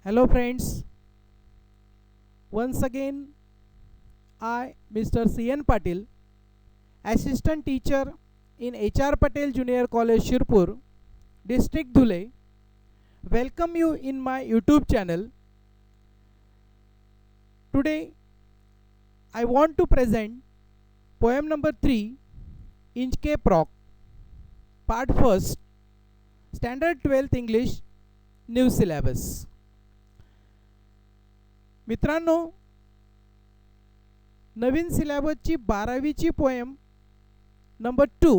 Hello friends, once again I, Mr. C.N. Patil, Assistant Teacher in H.R. Patel Junior College Shirpur, District Dhule, welcome you in my YouTube channel. Today I want to present poem number 3, Inchcape Rock, part 1st, Standard 12th English, New Syllabus. मित्रांनो, नवीन सिलेबसची 12वीची poem number 2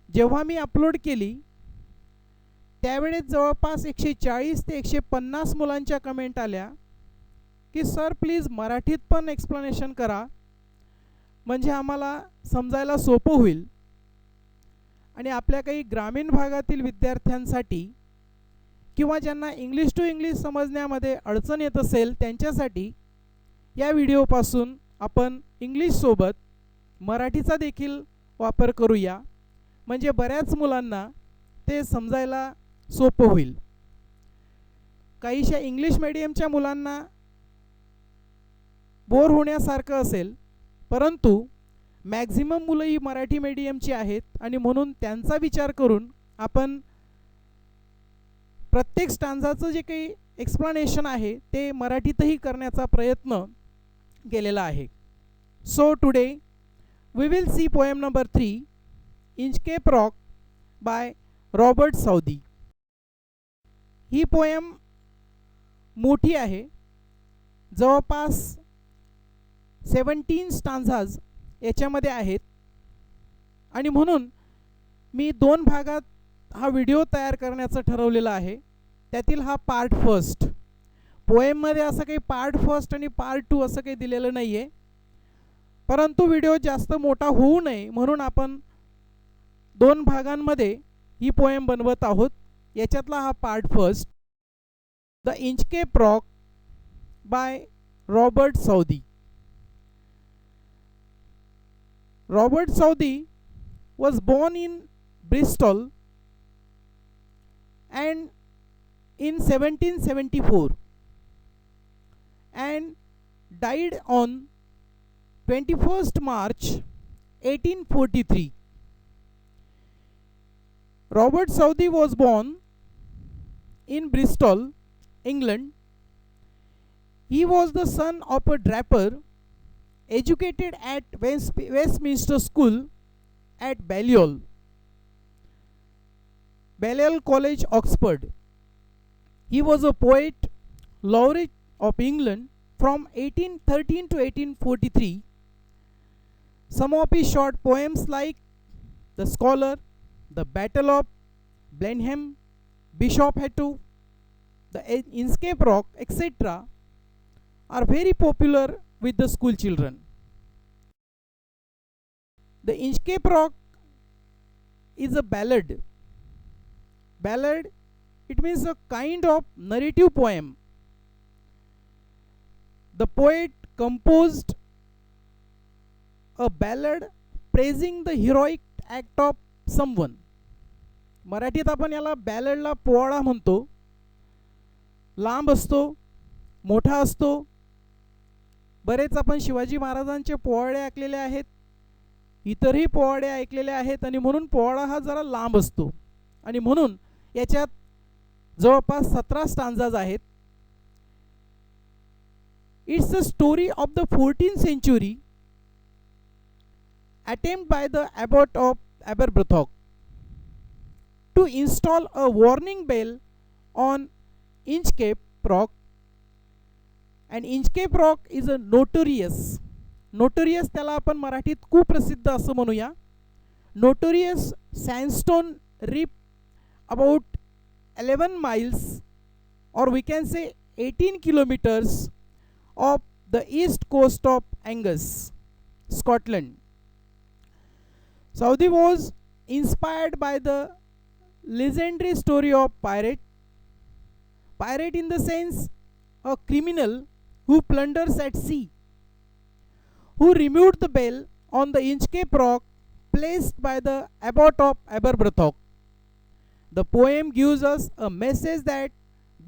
जेव्हा मी upload केली त्यावेळेस जवळपास 140 ते 150 मुलांच्या comment आल्या की sir please मराठीत पण एक्सप्लेनेशन करा, म्हणजे आम्हाला समजायला सोपं होईल आणि आपल्या काही ग्रामीण भागातील विद्यार्थ्यांसाठी किंवा ज्यांना इंग्लिश टू इंग्लिश समजण्यामध्ये अडचण येत असेल त्यांच्यासाठी या व्हिडिओपासून आपण इंग्लिशसोबत मराठीचा देखील वापर करूया, म्हणजे बऱ्याच मुलांना ते समजायला सोपं होईल. काहीशा इंग्लिश मीडियमच्या मुलांना बोर होण्यासारखं असेल, परंतु मॅक्झिमम मुलं ही मराठी मीडियमची आहेत आणि म्हणून त्यांचा विचार करून आपण प्रत्येक स्टांजाचं जे काही एक्सप्लेनेशन आहे ते मराठीतही करण्याचा प्रयत्न केलेला आहे. So today we will see poem number 3, Inchcape Rock by Robert Southey. ही पोएम मोठी आहे, जवळपास 17 स्टांझाज याच्यामध्ये आहेत आणि म्हणून मी 2 भागात हा व्हिडिओ तयार करण्याचं ठरवलेलं आहे. त्यातील हा पार्ट फर्स्ट. पोएममध्ये असं काही पार्ट फर्स्ट आणि पार्ट 2 असं काही दिलेलं नाही आहे, परंतु व्हिडिओ जास्त मोठा होऊ नये म्हणून आपण 2 भागांमध्ये ही पोएम बनवत आहोत. याच्यातला हा part first, the Inchcape Rock by Robert Southey. Robert Southey was born in Bristol and in 1774 and died on 21st March 1843. Robert Southey was born in Bristol, England. He was the son of a draper, educated at Westminster School at Balliol College, Oxford. He was a poet laureate of England from 1813 to 1843. Some of his short poems like The Scholar, The Battle of Blenheim, Bishop Hatto, The Inchcape Rock, etc. are very popular with the school children. The Inchcape Rock is a ballad. Ballad, it means a kind of narrative poem. The poet composed a ballad praising the heroic act of someone. मराठीत आपण याला बॅलडला पोवाडा म्हणतो. लांब असतो, मोठा असतो. बरेच आपण शिवाजी महाराजांचे पोवाडे ऐकलेले आहेत, इतरही पोवाडे ऐकलेले आहेत आणि म्हणून पोवाडा हा जरा लांब असतो आणि म्हणून याच्यात जवळपास 17 स्टांजाज आहेत. It's a story of the 14th century attempt by the abbot of Aberbrothock to install a warning bell on Inchcape Rock. And Inchcape Rock is a notorious त्याला आपण मराठीत कुप्रसिद्ध असं म्हणूया, notorious sandstone reef about 11 miles or we can say 18 kilometers of the east coast of Angus, Scotland. Southey was inspired by the legendary story of pirate in the sense a criminal who plunders at sea, who removed the bell on the Inchcape Rock placed by the abbot of Aberbrothock. The poem gives us a message that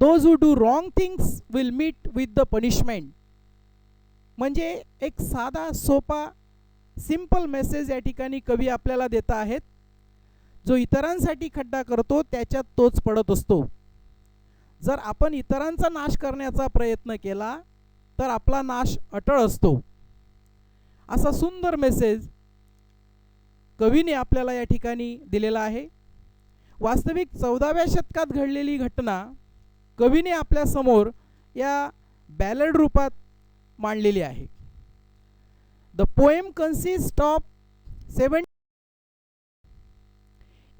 those who do wrong things will meet with the punishment. म्हणजे एक साधा सोपा simple message या ठिकाणी कवी आपल्याला देत आहेत. जो इतरांसाठी खड्डा करतो त्याच्यात तोच पडत असतो. जर आपण इतरांचा नाश करण्याचा प्रयत्न केला तर आपला नाश अटळ असतो. असा सुंदर मेसेज कवीने आपल्याला या ठिकाणी दिलेला आहे. वास्तविक 14व्या शतकात घडलेली घटना कवीने आपल्या समोर या बॅलड रूपात मांडलेली आहे. The poem consist of 7.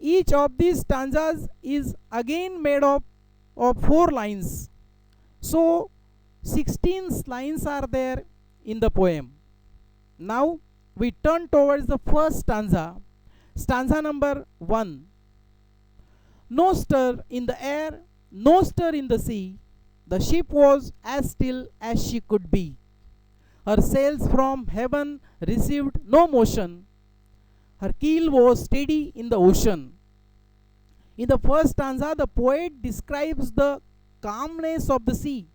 Each of these stanzas is again made of 4 lines. So 16 lines are there in the poem. Now we turn towards the first stanza, stanza number 1. No stir in the air, no stir in the sea. The ship was as still as she could be. Her sails from heaven received no motion. Her keel was steady in the ocean. In the first stanza, the poet describes the calmness of the sea.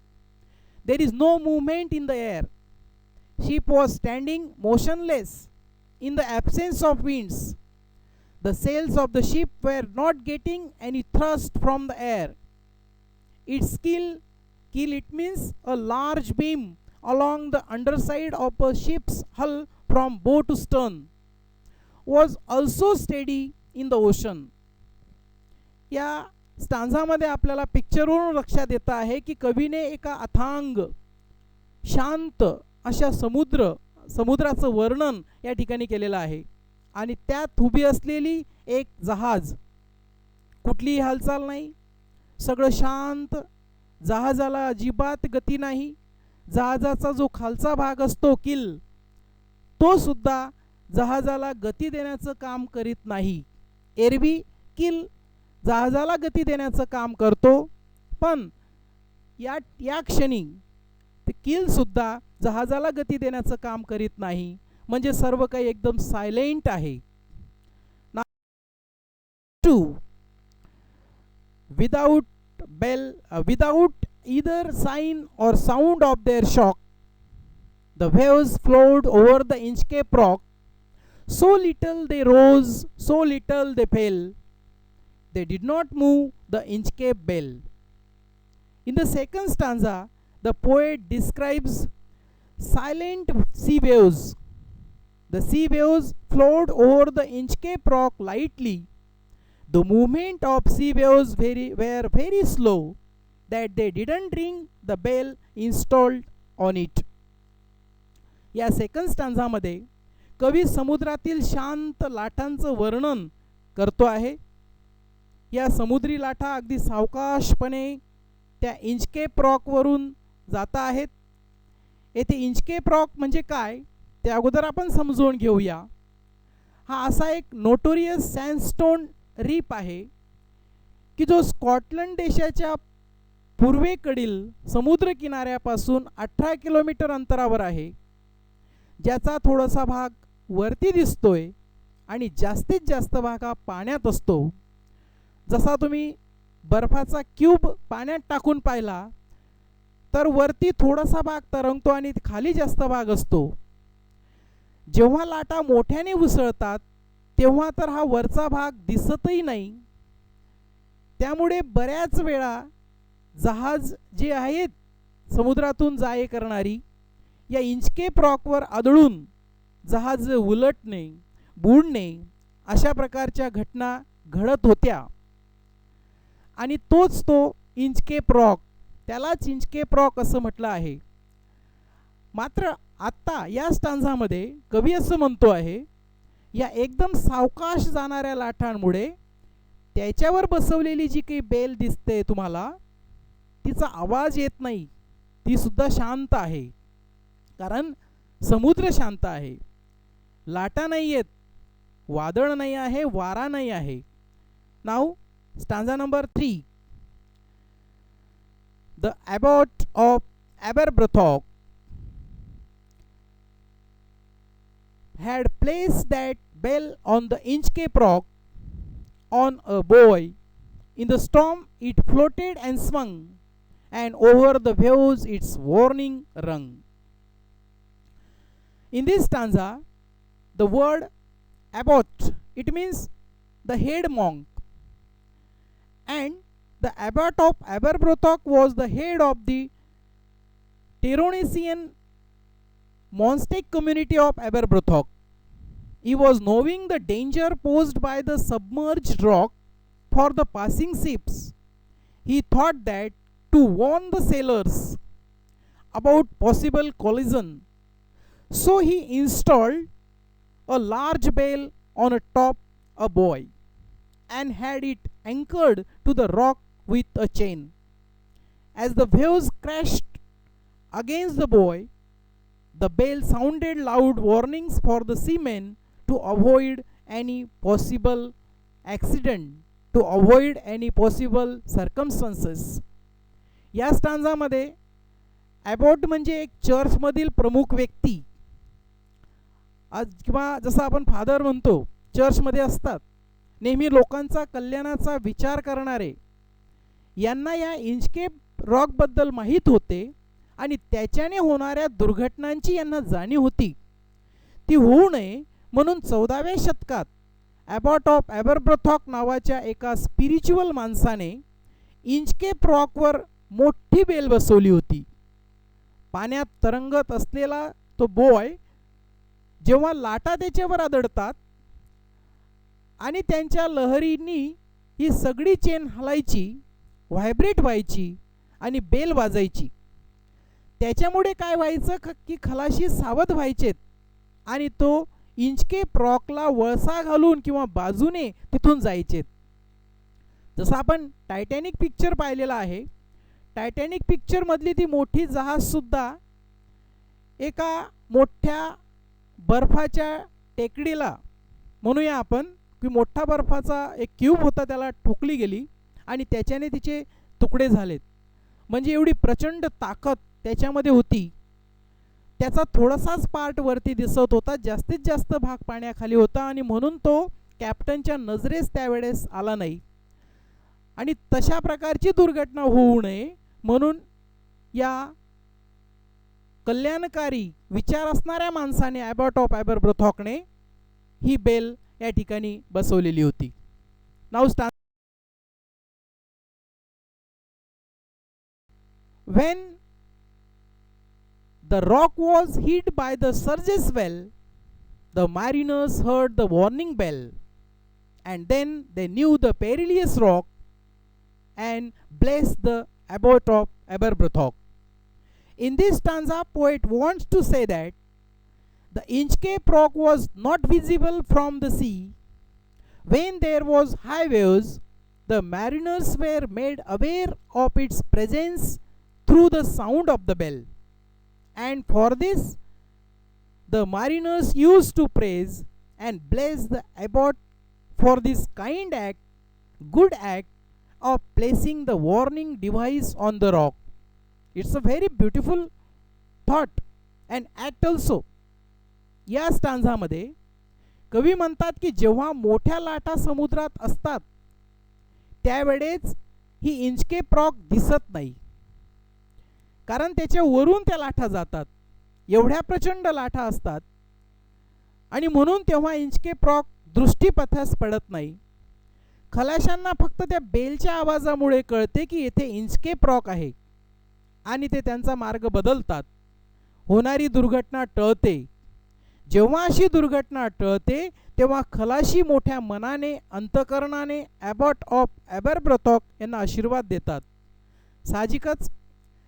There is no movement in the air. Ship was standing motionless in the absence of winds. The sails of the ship were not getting any thrust from the air. Its keel, it means a large beam along the underside of a ship's hull from bow to stern, was also steady in the ocean. या स्टांझामध्ये आपल्याला पिक्चरवरून लक्षात येत आहे की कवीने एका अथांग शांत अशा समुद्राचं वर्णन या ठिकाणी केलेलं आहे. आणि त्यात उभी असलेली एक जहाज, कुठलीही हालचाल नाही, सगळं शांत, जहाजाला अजिबात गती नाही. जहाजाचा जो खालचा भाग असतो किल, तो सुद्धा जहाजाला गती देण्याचं काम करीत नाही. एरवी किल जहाजाला गती देण्याचं काम करतो, पण या क्षणी ते किल सुद्धा जहाजाला गती देण्याचं काम करीत नाही. म्हणजे सर्व काही एकदम सायलेंट आहे. 2. Without either sign or sound of their shock, the waves flowed over the Inchcape Rock. So little they rose, so little they fell. They did not move the Inchcape Bell. In the second stanza, the poet describes silent sea waves. The sea waves flowed over the Inchcape Rock lightly. The movement of sea waves were very slow, that they didn't ring the bell installed on it. या second स्टांझामध्ये कवी समुद्रातील शांत लाटांचं वर्णन करतो आहे. या समुद्री लाटा अगदी सावकाशपणे त्या इंचकेप रॉकवरून जात आहेत. येथे इंचकेप रॉक म्हणजे काय ते अगोदर आपण समजून घेऊया. हा असा एक नोटोरियस सँडस्टोन रीप आहे की जो स्कॉटलंड देशाच्या पूर्वेकडील समुद्र किनाऱ्यापासून 18 किलोमीटर अंतरावर आहे. ज्याचा थोडासा भाग वरती दिसतोय आणि जास्तीत जास्त भाग हा पाण्यात असतो. जसा तुम्ही बर्फाचा क्यूब पाण्यात टाकून पाहिला तर वरती थोडासा भाग तरंगतो आणि खाली जास्त भाग असतो. जेव्हा लाटा मोठ्याने उसळतात तेव्हा तर हा वरचा भाग दिसतही नाही. त्यामुळे बऱ्याच वेळा जहाज जे आहेत समुद्रातून जाये करणारी या इंचकेप रॉकवर आदळून जहाज उलटणे, बुडणे अशा प्रकारच्या घटना घडत होत्या. आणि तोच तो इंचकेप रॉक, त्यालाच इंचकेप रॉक असं म्हटलं आहे. मात्र आत्ता या स्टांझामध्ये कवी असं म्हणतो आहे, या एकदम सावकाश जाणाऱ्या लाटांमुळे त्याच्यावर बसवलेली जी काही बेल दिसते तुम्हाला, तिचा आवाज येत नाही, ती सुद्धा शांत आहे. कारण समुद्र शांत आहे, लाटा नाही आहेत, वादळ नाही आहे, वारा नाही आहे. Now stanza number 3. The abbot of Aberbrothock had placed that bell on the Inchcape Rock on a buoy. In the storm it floated and swung. and over the waves its warning rung. In this stanza, the word abbot, it means the head monk, and the abbot of Aberbrothok was the head of the Tyronesian monastic community of Aberbrothok. He was knowing the danger posed by the submerged rock for the passing ships. He thought that to warn the sailors about possible collision, so he installed a large bell on a top a buoy and had it anchored to the rock with a chain. As the waves crashed against the buoy, the bell sounded loud warnings for the seamen to avoid any possible accident, to avoid any possible circumstances. या स्टांजामध्ये ॲबॉट म्हणजे एक चर्चमधील प्रमुख व्यक्ती, आज किंवा जसं आपण father म्हणतो, चर्चमध्ये असतात नेहमी लोकांचा कल्याणाचा विचार करणारे, यांना या इंचकेप रॉकबद्दल माहीत होते आणि त्याच्याने होणाऱ्या दुर्घटनांची यांना जाणीव होती. ती होऊ नये म्हणून 14व्या शतकात ॲबॉट ऑफ ॲबरब्रोथॉक नावाच्या एका स्पिरिच्युअल माणसाने इंचकेप रॉकवर मोठी बेल बसवली होती. पाण्यात तरंगत असलेला तो बॉय जेव्हा लाटा त्याच्यावर आदळतात आणि त्यांच्या लहरींनी ही सगळी चेन हलायची, व्हायब्रेट व्हायची आणि बेल वाजायची. त्याच्यामुळे काय व्हायचं की खलाशी सावध व्हायचेत आणि तो इंचकेप रॉकला वळसा घालून किंवा बाजूने तिथून जायचेत. जसं आपण टायटॅनिक पिक्चर पाहिलेला आहे, टायटॅनिक पिक्चरमधली ती मोठी जहाजसुद्धा एका मोठ्या बर्फाच्या टेकडीला, म्हणूया आपण की मोठा बर्फाचा एक क्यूब होता त्याला ठोकली गेली आणि त्याच्याने तिचे तुकडे झालेत. म्हणजे एवढी प्रचंड ताकद त्याच्यामध्ये होती. त्याचा थोडासाच पार्ट वरती दिसत होता, जास्तीत जास्त भाग पाण्याखाली होता आणि म्हणून तो कॅप्टनच्या नजरेस त्यावेळेस आला नाही. आणि तशा प्रकारची दुर्घटना होऊ नये म्हणून या कल्याणकारी विचार असणाऱ्या माणसाने ॲबॉट ऑफ ॲबरब्रोथॉकने ही बेल या ठिकाणी बसवलेली होती. Now start. When the rock was hit by the surges well, the mariners heard the warning bell, and then they knew the perilous rock and blessed the abbot of Aberbrothok. In this stanza, poet wants to say that the Inchcape rock was not visible from the sea. When there was high waves, the mariners were made aware of its presence through the sound of the bell. And for this, the mariners used to praise and bless the abbot for this kind act, good act of placing the warning device on the rock. It's a very beautiful thought and act also. या स्टांझामध्ये कवी म्हणतात की जेव्हा मोठ्या लाटा समुद्रात असतात त्यावेळेस ही इंचकेप रॉक दिसत नाही, कारण त्याच्या वरून त्या लाटा जातात, एवढ्या प्रचंड लाटा असतात आणि म्हणून तेव्हा इंचकेप रॉक दृष्टीपथास पडत नाही. खलाशांना फक्त त्या बेलच्या आवाजामुळे कळते की येथे इंचकेप रॉक आहे आणि ते त्यांचा मार्ग बदलतात. होणारी दुर्घटना टळते. जेव्हा अशी दुर्घटना टळते तेव्हा खलाशी मोठ्या मनाने, अंतकरणाने ॲबॉट ऑफ ॲबरब्रोथॉक यांना आशीर्वाद देतात. साहजिकच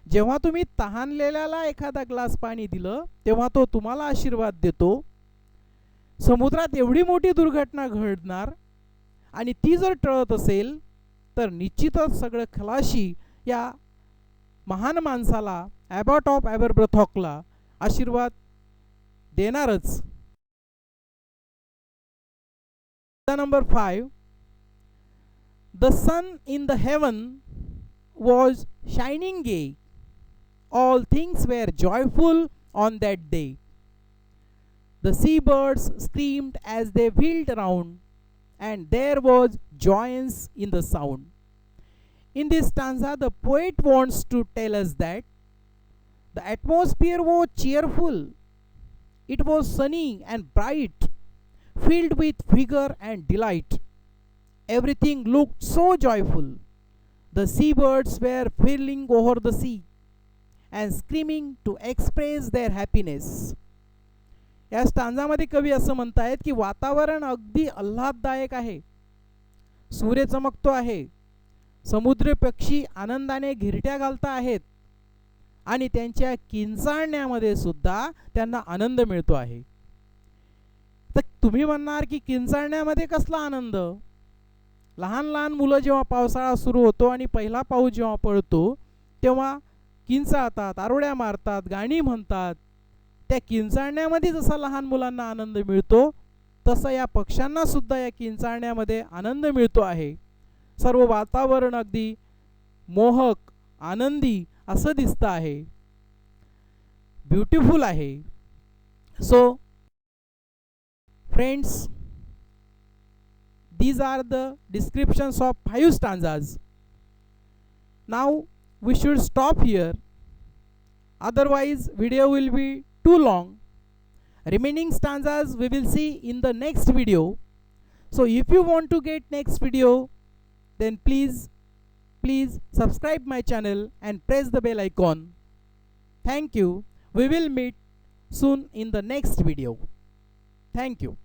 जेव्हा तुम्ही तहानलेल्याला एखादा ग्लास पाणी दिलं तेव्हा तो तुम्हाला आशीर्वाद देतो. समुद्रात एवढी मोठी दुर्घटना घडणार आणि ती जर टळत असेल तर निश्चितच सगळं खलाशी या महान माणसाला, ॲबॉट ऑफ ॲबरब्रोथॉकला आशीर्वाद देणारच. Number 5. The sun in the heaven was shining gay. All things were joyful on that day. The seabirds screamed as they wheeled around, and there was joyance in the sound. In this stanza, the poet wants to tell us that the atmosphere was cheerful, it was sunny and bright, filled with vigor and delight. Everything looked so joyful. The seabirds were whirling over the sea and screaming to express their happiness. या स्टांजामध्ये कवी असं म्हणतायत की वातावरण अगदी आल्हाददायक आहे, सूर्य चमकतो आहे, समुद्र पक्षी आनंदाने घिरट्या घालता आहेत आणि त्यांच्या किंचाळण्यामध्ये सुद्धा त्यांना आनंद मिळतो आहे. तर तुम्ही म्हणणार की किंचाळण्यामध्ये कसला आनंद? लहान लहान मुलं जेव्हा पावसाळा सुरू होतो आणि पहिला पाऊस जेव्हा पडतो तेव्हा किंचाळतात, आरोड्या मारतात, गाणी म्हणतात. त्या किंचाळण्यामध्ये जसा लहान मुलांना आनंद मिळतो तसा या पक्ष्यांना सुद्धा या किंचाळण्यामध्ये आनंद मिळतो आहे. सर्व वातावरण अगदी मोहक, आनंदी असं दिसतं आहे, ब्युटिफुल आहे. So friends, these are the descriptions of 5 stanzas. Now we should stop here, otherwise video will be too long. Remaining stanzas we will see in the next video. So if you want to get next video, then please subscribe my channel and press the bell icon. Thank you. We will meet soon in the next video. Thank you.